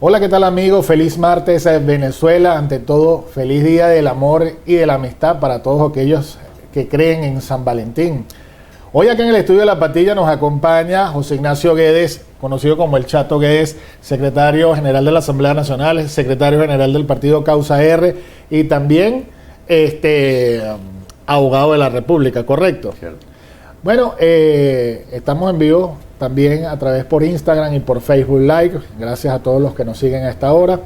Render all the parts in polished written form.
Hola, ¿qué tal amigos? Feliz martes Venezuela. Ante todo, feliz día del amor y de la amistad para todos aquellos que creen en San Valentín. Hoy acá en el estudio de La Patilla nos acompaña José Ignacio Guedes, conocido como el Chato Guedes, secretario general de la Asamblea Nacional, secretario general del partido Causa R y también abogado de la República, ¿correcto? Cierto. Bueno, estamos en vivo también a través por Instagram y por Facebook Live. Gracias a todos los que nos siguen a esta hora.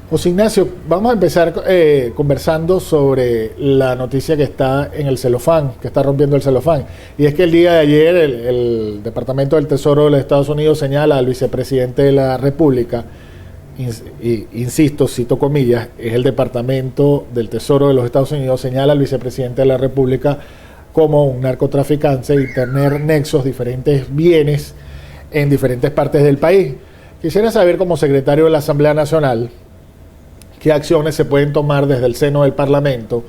José Ignacio, vamos a empezar conversando sobre la noticia que está en el celofán, que está rompiendo el celofán. Y es que el día de ayer el Departamento del Tesoro de los Estados Unidos señala al vicepresidente de la República, insisto, cito comillas, es el Departamento del Tesoro de los Estados Unidos, señala al vicepresidente de la República como un narcotraficante y tener nexos, diferentes bienes en diferentes partes del país. Quisiera saber, como secretario de la Asamblea Nacional, qué acciones se pueden tomar desde el seno del Parlamento,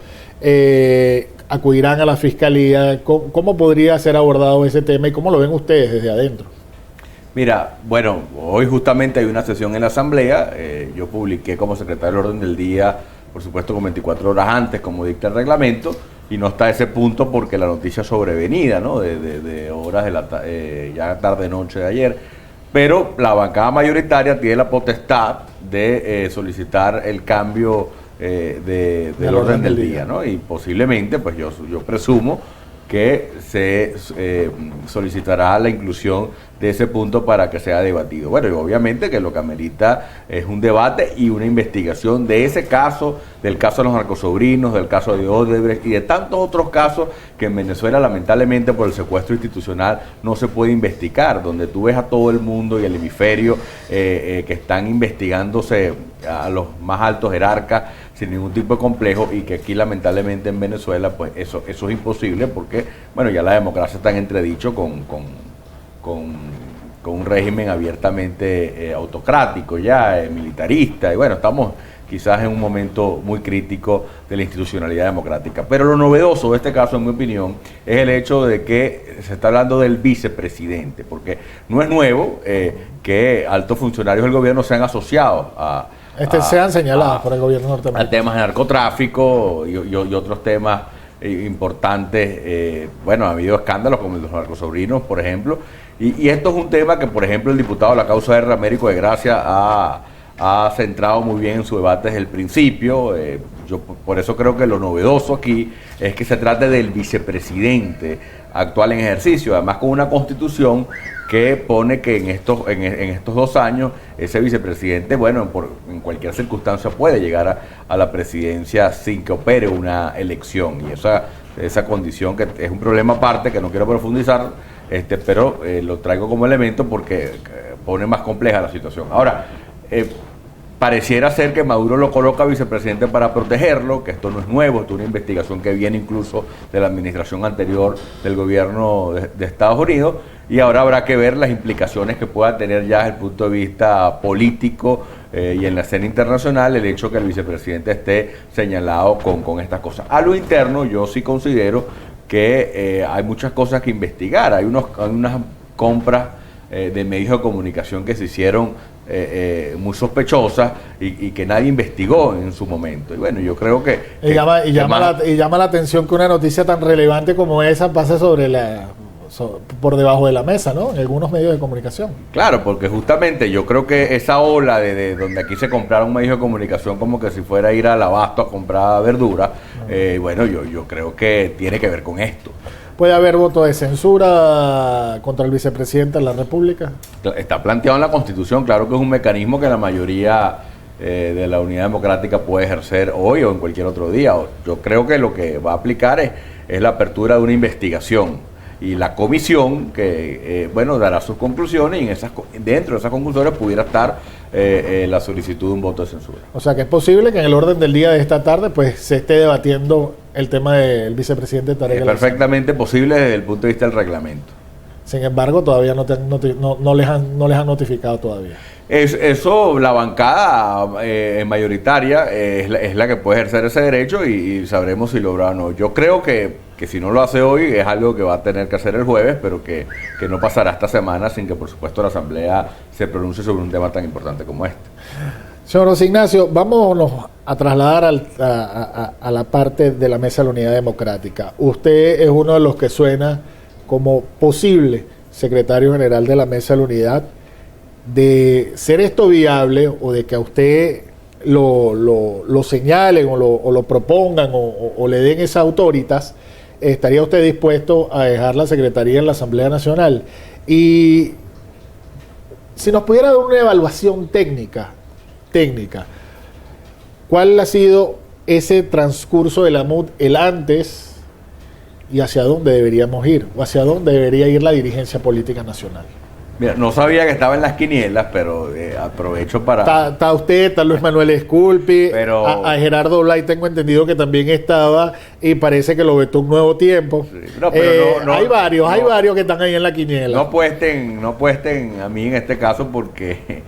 acudirán a la Fiscalía, ¿cómo podría ser abordado ese tema y cómo lo ven ustedes desde adentro? Mira, bueno, hoy justamente hay una sesión en la Asamblea, yo publiqué como secretario del Orden del Día, por supuesto con 24 horas antes, como dicta el reglamento, y no está a ese punto porque la noticia sobrevenida, ¿no? De horas de la ya tarde-noche de ayer. Pero la bancada mayoritaria tiene la potestad de solicitar el cambio del orden del día, ¿no? Y posiblemente, pues yo presumo que se solicitará la inclusión de ese punto para que sea debatido. Bueno, y obviamente que lo que amerita es un debate y una investigación de ese caso, del caso de los narcosobrinos, del caso de Odebrecht y de tantos otros casos que en Venezuela lamentablemente por el secuestro institucional no se puede investigar, donde tú ves a todo el mundo y el hemisferio que están investigándose a los más altos jerarcas sin ningún tipo de complejo, y que aquí lamentablemente en Venezuela pues eso es imposible porque bueno, ya la democracia está en entredicho con un régimen abiertamente autocrático ya, militarista, y bueno, estamos quizás en un momento muy crítico de la institucionalidad democrática. Pero lo novedoso de este caso, en mi opinión, es el hecho de que se está hablando del vicepresidente, porque no es nuevo que altos funcionarios del gobierno sean asociados sean señalados por el gobierno norteamericano a temas de narcotráfico y otros temas importantes. Bueno, ha habido escándalos como el de los narcosobrinos, por ejemplo, y esto es un tema que, por ejemplo, el diputado de la Causa R, Américo de Gracia, ha centrado muy bien en su debate desde el principio. Yo por eso creo que lo novedoso aquí es que se trate del vicepresidente actual en ejercicio, además con una constitución que pone que en estos 2 años ese vicepresidente, bueno, en cualquier circunstancia puede llegar a la presidencia sin que opere una elección, y esa condición, que es un problema aparte que no quiero profundizar, pero lo traigo como elemento porque pone más compleja la situación. Ahora, pareciera ser que Maduro lo coloca vicepresidente para protegerlo, que esto no es nuevo, esto es una investigación que viene incluso de la administración anterior del gobierno de Estados Unidos, y ahora habrá que ver las implicaciones que pueda tener ya desde el punto de vista político y en la escena internacional el hecho que el vicepresidente esté señalado con estas cosas. A lo interno, yo sí considero que hay muchas cosas que investigar, hay unas compras de medios de comunicación que se hicieron muy sospechosas y que nadie investigó en su momento. Y bueno, yo creo que llama la atención que una noticia tan relevante como esa pase por debajo de la mesa, ¿no? En algunos medios de comunicación. Claro, porque justamente yo creo que esa ola de donde aquí se compraron medios de comunicación como que si fuera a ir al abasto a comprar verdura, bueno, yo creo que tiene que ver con esto. ¿Puede haber voto de censura contra el vicepresidente de la República? Está planteado en la Constitución, claro que es un mecanismo que la mayoría de la Unidad Democrática puede ejercer hoy o en cualquier otro día. Yo creo que lo que va a aplicar es la apertura de una investigación, y la comisión que, bueno, dará sus conclusiones, y dentro de esas conclusiones pudiera estar la solicitud de un voto de censura. O sea que es posible que en el orden del día de esta tarde pues se esté debatiendo el tema del vicepresidente Tarek El Aissami. Es perfectamente posible desde el punto de vista del reglamento. Sin embargo, todavía no les han notificado todavía. Eso, la bancada mayoritaria es la que puede ejercer ese derecho, y sabremos si lo habrá o no. Yo creo que que si no lo hace hoy es algo que va a tener que hacer el jueves, pero que no pasará esta semana sin que por supuesto la Asamblea se pronuncie sobre un tema tan importante como este. Señor José Ignacio, vámonos a trasladar a la parte de la Mesa de la Unidad Democrática. Usted es uno de los que suena como posible secretario general de la Mesa de la Unidad. De ser esto viable o de que a usted lo señalen o lo propongan o le den esas autoritas, ¿estaría usted dispuesto a dejar la secretaría en la Asamblea Nacional? Y si nos pudiera dar una evaluación técnica, ¿cuál ha sido ese transcurso de la MUD, el antes y hacia dónde deberíamos ir o hacia dónde debería ir la dirigencia política nacional? Mira, no sabía que estaba en las quinielas, pero aprovecho para... Está usted, está Luis Manuel Esculpi, pero... a Gerardo Blay tengo entendido que también estaba y parece que lo vetó un Nuevo Tiempo. Sí, no, pero hay varios que están ahí en la quiniela. No puesten a mí en este caso porque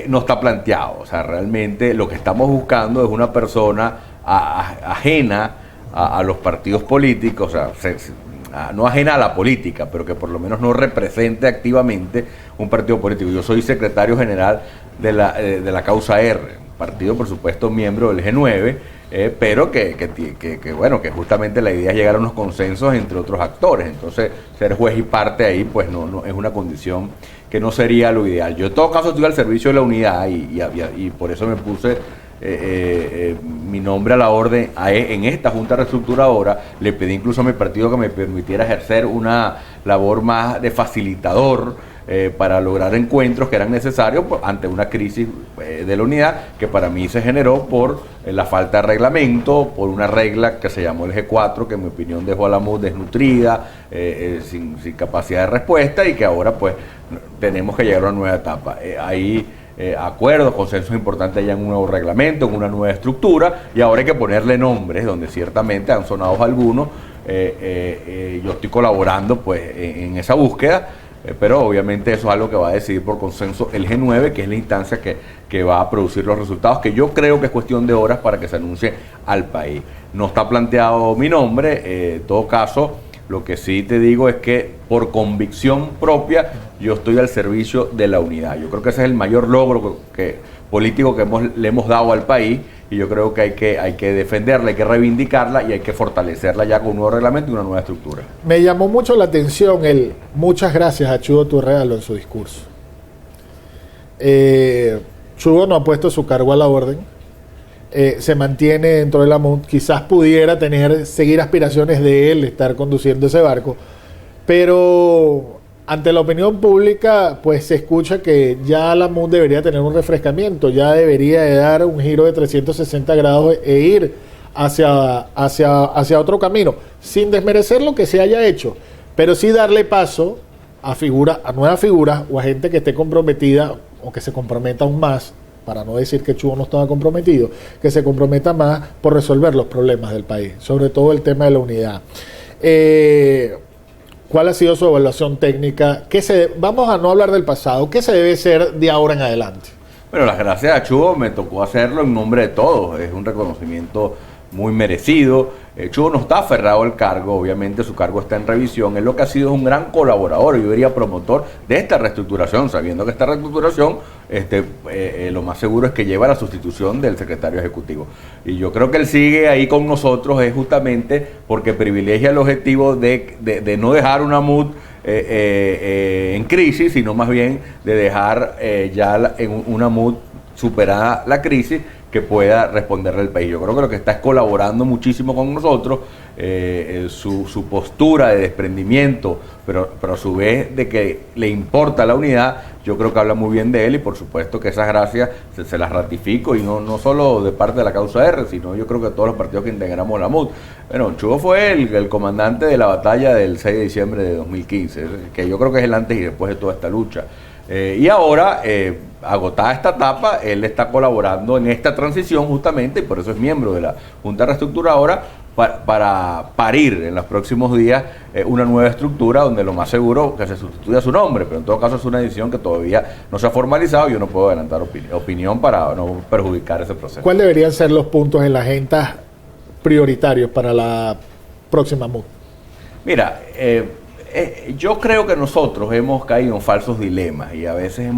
no está planteado. O sea, realmente lo que estamos buscando es una persona ajena a los partidos políticos, o sea, no ajena a la política, pero que por lo menos no represente activamente un partido político. Yo soy secretario general de la Causa R, partido por supuesto miembro del G9, pero que justamente la idea es llegar a unos consensos entre otros actores. Entonces ser juez y parte ahí pues no es una condición que no sería lo ideal. Yo en todo caso estoy al servicio de la unidad y por eso me puse mi nombre a la orden en esta Junta Reestructuradora. Le pedí incluso a mi partido que me permitiera ejercer una labor más de facilitador para lograr encuentros que eran necesarios ante una crisis de la unidad que para mí se generó por la falta de reglamento, por una regla que se llamó el G4, que en mi opinión dejó a la MUD desnutrida, sin capacidad de respuesta, y que ahora pues tenemos que llegar a una nueva etapa. Hay acuerdos, consensos importantes ya en un nuevo reglamento, en una nueva estructura, y ahora hay que ponerle nombres, donde ciertamente han sonado algunos. Yo estoy colaborando pues en esa búsqueda, pero obviamente eso es algo que va a decidir por consenso el G9, que es la instancia que va a producir los resultados, que yo creo que es cuestión de horas para que se anuncie al país. No está planteado mi nombre, en todo caso. Lo que sí te digo es que por convicción propia yo estoy al servicio de la unidad. Yo creo que ese es el mayor logro político que le hemos dado al país, y yo creo que hay que defenderla, hay que reivindicarla y hay que fortalecerla ya con un nuevo reglamento y una nueva estructura. Me llamó mucho la atención muchas gracias a Chugo Turrealo en su discurso. Chugo no ha puesto su cargo a la orden. Se mantiene dentro de la MUD, quizás pudiera seguir aspiraciones de él, estar conduciendo ese barco, pero ante la opinión pública pues se escucha que ya la MUD debería tener un refrescamiento, ya debería de dar un giro de 360 grados e ir hacia otro camino, sin desmerecer lo que se haya hecho, pero sí darle paso a nuevas figuras o a gente que esté comprometida o que se comprometa aún más, para no decir que Chugo no estaba comprometido, que se comprometa más por resolver los problemas del país, sobre todo el tema de la unidad. ¿Cuál ha sido su evaluación técnica? Vamos a no hablar del pasado, ¿qué se debe hacer de ahora en adelante? Bueno, las gracias a Chugo me tocó hacerlo en nombre de todos, es un reconocimiento muy merecido. Chugo no está aferrado al cargo, obviamente su cargo está en revisión. Él lo que ha sido es un gran colaborador, yo diría promotor de esta reestructuración, sabiendo que esta reestructuración lo más seguro es que lleva a la sustitución del secretario ejecutivo. Y yo creo que él sigue ahí con nosotros es justamente porque privilegia el objetivo de no dejar una MUD en crisis, sino más bien de dejar ya en una MUD superada la crisis, que pueda responderle al país. Yo creo que lo que está es colaborando muchísimo con nosotros, su postura de desprendimiento, pero a su vez de que le importa la unidad, yo creo que habla muy bien de él, y por supuesto que esas gracias se las ratifico, y no solo de parte de la Causa R, sino yo creo que todos los partidos que integramos la MUD. Bueno, Chugo fue el comandante de la batalla del 6 de diciembre de 2015, que yo creo que es el antes y después de toda esta lucha. Y ahora, agotada esta etapa, él está colaborando en esta transición justamente, y por eso es miembro de la Junta Reestructuradora, para parir en los próximos días una nueva estructura donde lo más seguro que se sustituya su nombre, pero en todo caso es una decisión que todavía no se ha formalizado y yo no puedo adelantar opinión para no perjudicar ese proceso. ¿Cuáles deberían ser los puntos en la agenda prioritarios para la próxima MUD? Mira, yo creo que nosotros hemos caído en falsos dilemas y a veces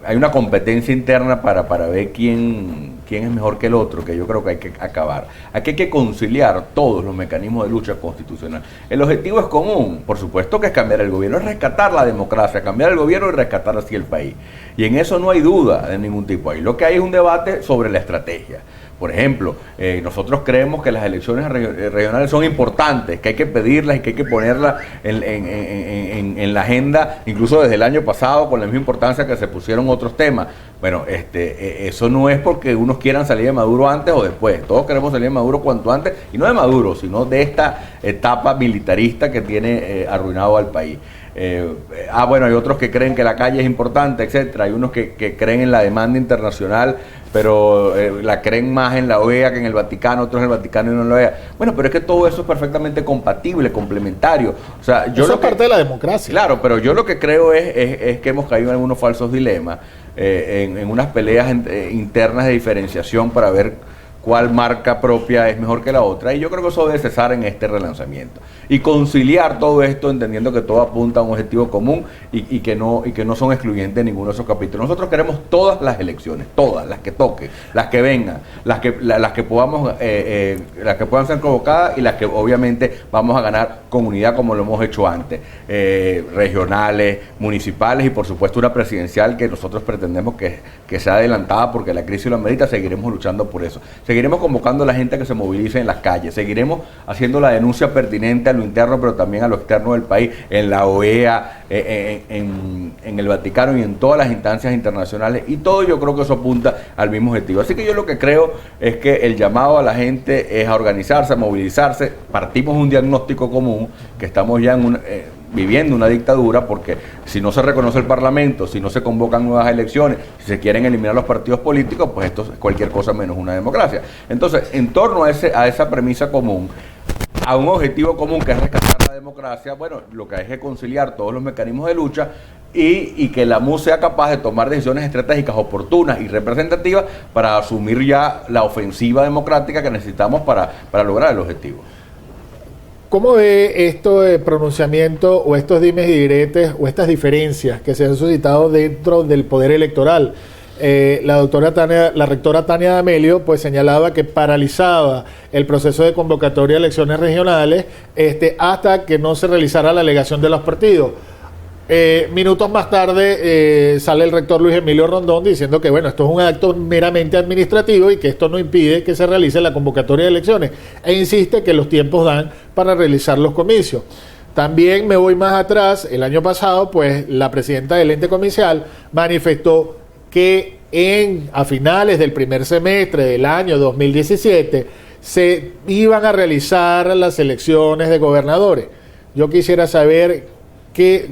hay una competencia interna para ver quién es mejor que el otro, que yo creo que hay que acabar. Aquí hay que conciliar todos los mecanismos de lucha constitucional. El objetivo es común, por supuesto que es cambiar el gobierno, es rescatar la democracia, cambiar el gobierno y rescatar así el país. Y en eso no hay duda de ningún tipo. Ahí lo que hay es un debate sobre la estrategia. Por ejemplo, nosotros creemos que las elecciones regionales son importantes, que hay que pedirlas y que hay que ponerlas en la agenda, incluso desde el año pasado, con la misma importancia que se pusieron otros temas. Bueno, eso no es porque unos quieran salir de Maduro antes o después. Todos queremos salir de Maduro cuanto antes, y no de Maduro, sino de esta etapa militarista que tiene arruinado al país. Bueno, hay otros que creen que la calle es importante, etcétera. Hay unos que creen en la demanda internacional, pero la creen más en la OEA que en el Vaticano, otros en el Vaticano y no en la OEA. Bueno, pero es que todo eso es perfectamente compatible, complementario. O sea, eso es parte de la democracia. Claro, pero yo lo que creo es que hemos caído en algunos falsos dilemas, en unas peleas internas de diferenciación para ver cuál marca propia es mejor que la otra, y yo creo que eso debe cesar en este relanzamiento y conciliar todo esto entendiendo que todo apunta a un objetivo común y que no son excluyentes de ninguno de esos capítulos. Nosotros queremos todas las elecciones, todas las que toquen, las que vengan, las que podamos las que puedan ser convocadas y las que obviamente vamos a ganar con unidad como lo hemos hecho antes, regionales, municipales y por supuesto una presidencial que nosotros pretendemos que sea adelantada porque la crisis lo amerita. Seguiremos luchando por eso. Seguiremos convocando a la gente a que se movilice en las calles, seguiremos haciendo la denuncia pertinente a lo interno, pero también a lo externo del país, en la OEA, en el Vaticano y en todas las instancias internacionales, y todo yo creo que eso apunta al mismo objetivo. Así que yo lo que creo es que el llamado a la gente es a organizarse, a movilizarse. Partimos de un diagnóstico común, que estamos ya viviendo una dictadura, porque si no se reconoce el Parlamento, si no se convocan nuevas elecciones, si se quieren eliminar los partidos políticos, pues esto es cualquier cosa menos una democracia. Entonces, en torno a esa premisa común, a un objetivo común que es rescatar la democracia, bueno, lo que hay que conciliar todos los mecanismos de lucha y que la MUS sea capaz de tomar decisiones estratégicas oportunas y representativas para asumir ya la ofensiva democrática que necesitamos para lograr el objetivo. ¿Cómo ve esto de pronunciamiento o estos dimes y diretes o estas diferencias que se han suscitado dentro del poder electoral? La rectora Tania D'Amelio pues señalaba que paralizaba el proceso de convocatoria de elecciones regionales hasta que no se realizara la alegación de los partidos. Minutos más tarde sale el rector Luis Emilio Rondón diciendo que bueno, esto es un acto meramente administrativo y que esto no impide que se realice la convocatoria de elecciones, e insiste que los tiempos dan para realizar los comicios. También me voy más atrás, el año pasado pues la presidenta del ente comicial manifestó que a finales del primer semestre del año 2017 se iban a realizar las elecciones de gobernadores. Yo quisiera saber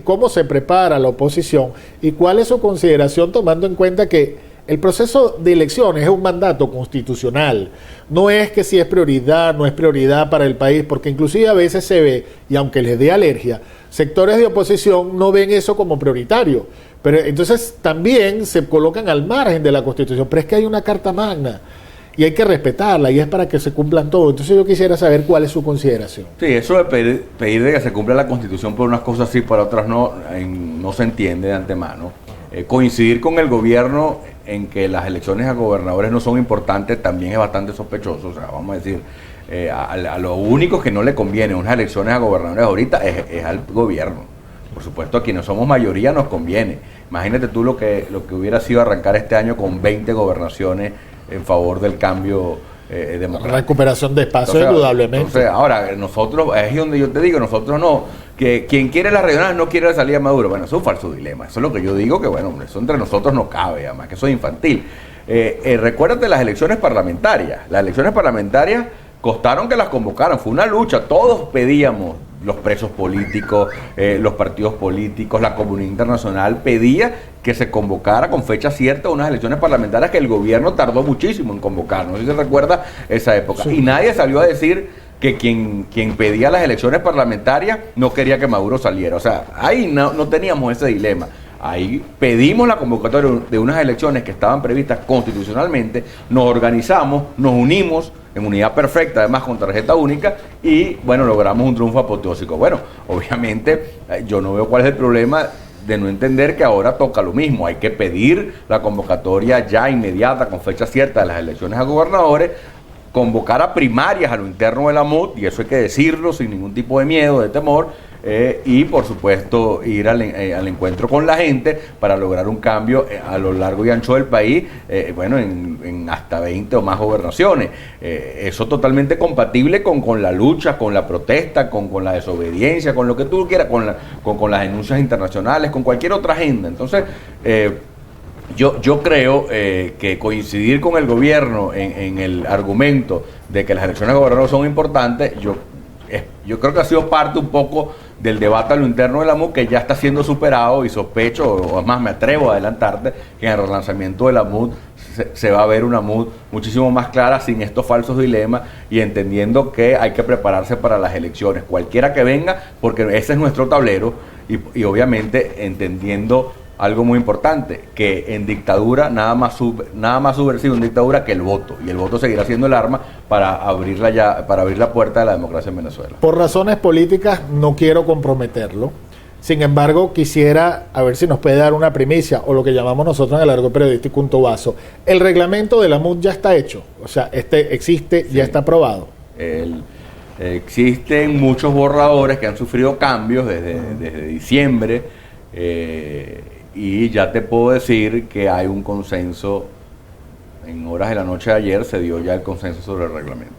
cómo se prepara la oposición y cuál es su consideración, tomando en cuenta que el proceso de elecciones es un mandato constitucional. No es que si es prioridad, no es prioridad para el país, porque inclusive a veces se ve, y aunque les dé alergia, sectores de oposición no ven eso como prioritario. Pero entonces también se colocan al margen de la Constitución. Pero es que hay una Carta Magna y hay que respetarla, y es para que se cumplan todo. Entonces yo quisiera saber cuál es su consideración. Sí, eso de pedir de que se cumpla la Constitución por unas cosas sí, por otras no, no se entiende de antemano. Coincidir con el gobierno en que las elecciones a gobernadores no son importantes también es bastante sospechoso. O sea, vamos a decir, a lo único que no le conviene unas elecciones a gobernadores ahorita es al gobierno. Por supuesto, a quienes somos mayoría nos conviene. Imagínate tú lo que hubiera sido arrancar este año con 20 gobernaciones en favor del cambio democrático. Recuperación de espacio, indudablemente. Entonces, ahora, nosotros, es donde yo te digo, nosotros no, que quien quiere las regionales no quiere la salida de Maduro. Bueno, eso es un falso dilema. Eso es lo que yo digo, que bueno, eso entre nosotros no cabe, además que eso es infantil. Recuérdate las elecciones parlamentarias. Las elecciones parlamentarias costaron que las convocaran, fue una lucha, todos pedíamos, los presos políticos, los partidos políticos, la comunidad internacional pedía que se convocara con fecha cierta unas elecciones parlamentarias que el gobierno tardó muchísimo en convocar. No sé si se recuerda esa época. Sí. Y nadie salió a decir que quien pedía las elecciones parlamentarias no quería que Maduro saliera. O sea, ahí no teníamos ese dilema. Ahí pedimos la convocatoria de unas elecciones que estaban previstas constitucionalmente, nos organizamos, nos unimos, en unidad perfecta, además con tarjeta única, y bueno, logramos un triunfo apoteósico. Bueno, obviamente yo no veo cuál es el problema de no entender que ahora toca lo mismo. Hay que pedir la convocatoria ya inmediata, con fecha cierta, de las elecciones a gobernadores, convocar a primarias a lo interno de la MUD, y eso hay que decirlo sin ningún tipo de miedo, de temor, y por supuesto ir al encuentro con la gente para lograr un cambio a lo largo y ancho del país, bueno, en hasta 20 o más gobernaciones. Eso totalmente compatible con la lucha, con la protesta, con la desobediencia, con lo que tú quieras, con las denuncias internacionales, con cualquier otra agenda. Entonces, yo creo que coincidir con el gobierno en el argumento de que las elecciones de gobernador son importantes, yo creo que ha sido parte un poco del debate a lo interno de la MUD, que ya está siendo superado, y sospecho, o más me atrevo a adelantarte, que en el relanzamiento de la MUD se va a ver una MUD muchísimo más clara, sin estos falsos dilemas, y entendiendo que hay que prepararse para las elecciones, cualquiera que venga, porque ese es nuestro tablero, y obviamente entendiendo algo muy importante, que en dictadura nada más subversivo en dictadura que el voto, y el voto seguirá siendo el arma para abrir la puerta de la democracia en Venezuela. Por razones políticas no quiero comprometerlo. Sin embargo, quisiera a ver si nos puede dar una primicia, o lo que llamamos nosotros en el argot periodístico un tobazo. El reglamento de la MUD ya está hecho, o sea, existe, sí, ya está aprobado. Existen muchos borradores que han sufrido cambios desde diciembre, y ya te puedo decir que hay un consenso. En horas de la noche de ayer se dio ya el consenso sobre el reglamento.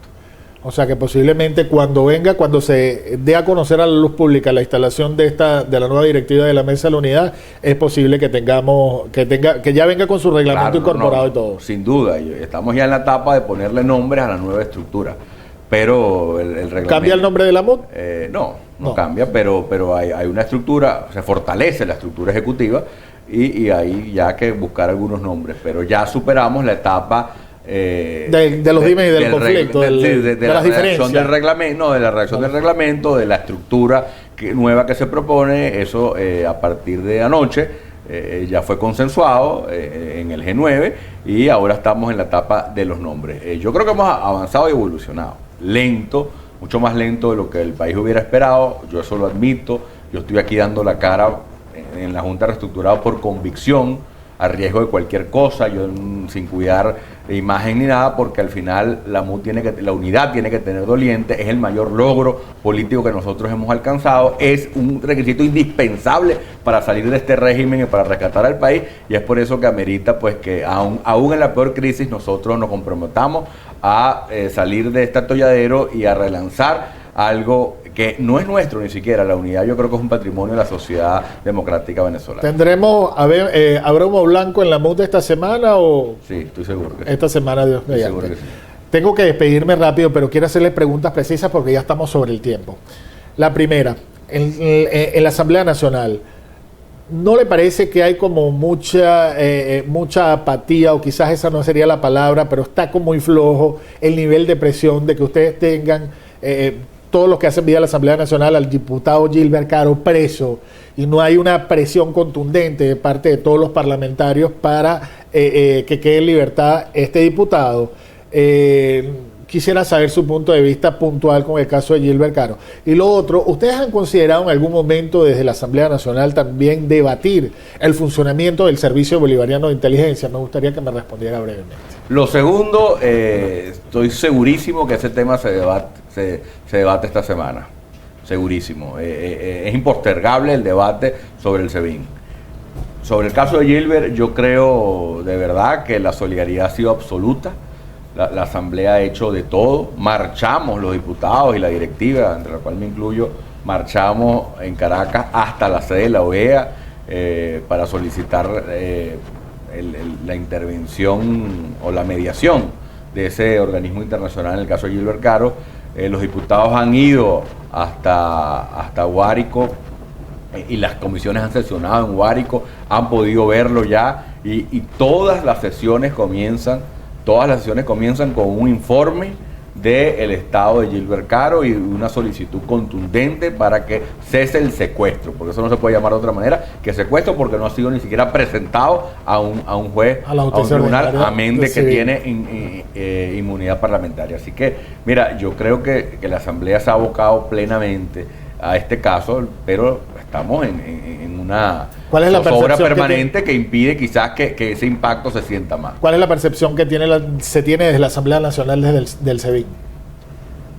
O sea que posiblemente cuando se dé a conocer a la luz pública la instalación de la nueva directiva de la Mesa de la Unidad, es posible que que ya venga con su reglamento incorporado y todo. Sin duda, estamos ya en la etapa de ponerle nombres a la nueva estructura. Pero el reglamento... ¿Cambia el nombre de la MUD? No cambia, pero hay una estructura, se fortalece la estructura ejecutiva, y hay ya que buscar algunos nombres, pero ya superamos la etapa de los dimes y del conflicto, de las diferencias. Del reglamento, de la redacción del reglamento, de la estructura nueva que se propone. Eso a partir de anoche ya fue consensuado en el G9, y ahora estamos en la etapa de los nombres. Yo creo que hemos avanzado y evolucionado, lento, mucho más lento de lo que el país hubiera esperado, yo eso lo admito. Yo estoy aquí dando la cara en la Junta Reestructurada por convicción, a riesgo de cualquier cosa, yo sin cuidar de imagen ni nada, porque al final la unidad tiene que tener doliente, es el mayor logro político que nosotros hemos alcanzado, es un requisito indispensable para salir de este régimen y para rescatar al país, y es por eso que amerita pues que aún en la peor crisis nosotros nos comprometamos a salir de este atolladero y a relanzar algo que no es nuestro ni siquiera. La unidad yo creo que es un patrimonio de la sociedad democrática venezolana. ¿Habrá humo blanco en la MUD esta semana o...? Sí, estoy seguro que sí. Esta semana, Dios mediante. Seguro que sí. Tengo que despedirme rápido, pero quiero hacerle preguntas precisas porque ya estamos sobre el tiempo. La primera, en la Asamblea Nacional, ¿no le parece que hay como mucha apatía, o quizás esa no sería la palabra, pero está como muy flojo el nivel de presión de que ustedes tengan... todos los que hacen vida a la Asamblea Nacional, al diputado Gilbert Caro preso, y no hay una presión contundente de parte de todos los parlamentarios para que quede en libertad este diputado? Quisiera saber su punto de vista puntual con el caso de Gilbert Caro. Y lo otro, ¿ustedes han considerado en algún momento desde la Asamblea Nacional también debatir el funcionamiento del Servicio Bolivariano de Inteligencia? Me gustaría que me respondiera brevemente. Lo segundo, estoy segurísimo que ese tema se debate esta semana. Segurísimo. Es impostergable el debate sobre el SEBIN. Sobre el caso de Gilbert, yo creo de verdad que la solidaridad ha sido absoluta. La Asamblea ha hecho de todo. Marchamos los diputados y la directiva, entre la cual me incluyo, marchamos en Caracas hasta la sede de la OEA para solicitar la intervención o la mediación de ese organismo internacional en el caso de Gilbert Caro. Los diputados han ido hasta Guárico, y las comisiones han sesionado en Guárico, han podido verlo ya, y todas las sesiones comienzan con un informe del estado de Gilbert Caro y una solicitud contundente para que cese el secuestro, porque eso no se puede llamar de otra manera que secuestro, porque no ha sido ni siquiera presentado a un juez, a un tribunal, amén de que tiene inmunidad parlamentaria. Así que, mira, yo creo que la Asamblea se ha abocado plenamente a este caso, pero estamos en una zozobra permanente que impide quizás que ese impacto se sienta más. ¿Cuál es la percepción que se tiene desde la Asamblea Nacional, desde del SEBIN?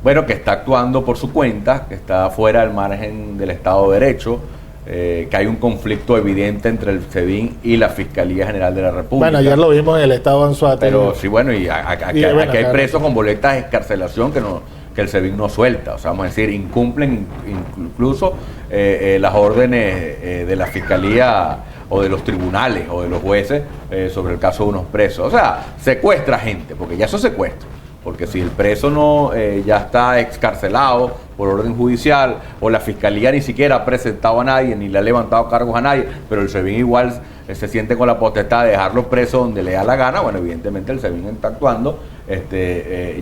Bueno, que está actuando por su cuenta, que está fuera del margen del Estado de Derecho, que hay un conflicto evidente entre el SEBIN y la Fiscalía General de la República. Bueno, ayer lo vimos en el estado de Anzoátegui. Pero sí, bueno, y aquí hay presos con boletas de excarcelación que el SEBIN no suelta. O sea, vamos a decir, incumplen incluso las órdenes de la Fiscalía o de los tribunales o de los jueces sobre el caso de unos presos. O sea, secuestra gente, porque ya eso es secuestro. Porque si el preso no ya está excarcelado por orden judicial, o la Fiscalía ni siquiera ha presentado a nadie, ni le ha levantado cargos a nadie, pero el SEBIN igual se siente con la potestad de dejarlo preso donde le da la gana, bueno, evidentemente el SEBIN está actuando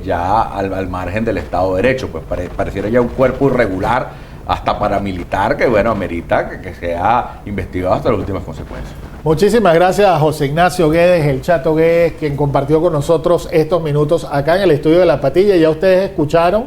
ya al margen del Estado de Derecho, pues pareciera ya un cuerpo irregular, hasta paramilitar, que bueno, amerita que sea investigado hasta las últimas consecuencias. Muchísimas gracias a José Ignacio Guedes, el Chato Guedes, quien compartió con nosotros estos minutos acá en el estudio de La Patilla. Ya ustedes escucharon,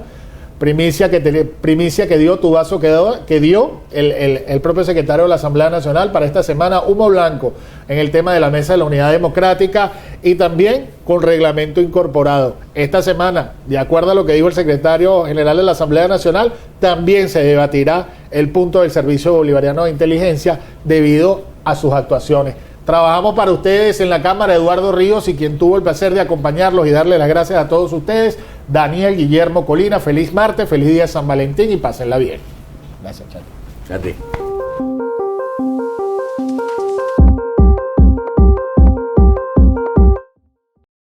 primicia que dio Tubazo, que dio el propio secretario de la Asamblea Nacional para esta semana, humo blanco en el tema de la Mesa de la Unidad Democrática y también con reglamento incorporado. Esta semana, de acuerdo a lo que dijo el secretario general de la Asamblea Nacional, también se debatirá el punto del Servicio Bolivariano de Inteligencia debido a sus actuaciones. Trabajamos para ustedes en la Cámara Eduardo Ríos y quien tuvo el placer de acompañarlos y darle las gracias a todos ustedes, Daniel Guillermo Colina. Feliz martes, feliz día de San Valentín y pásenla bien. Gracias, Chato. A ti.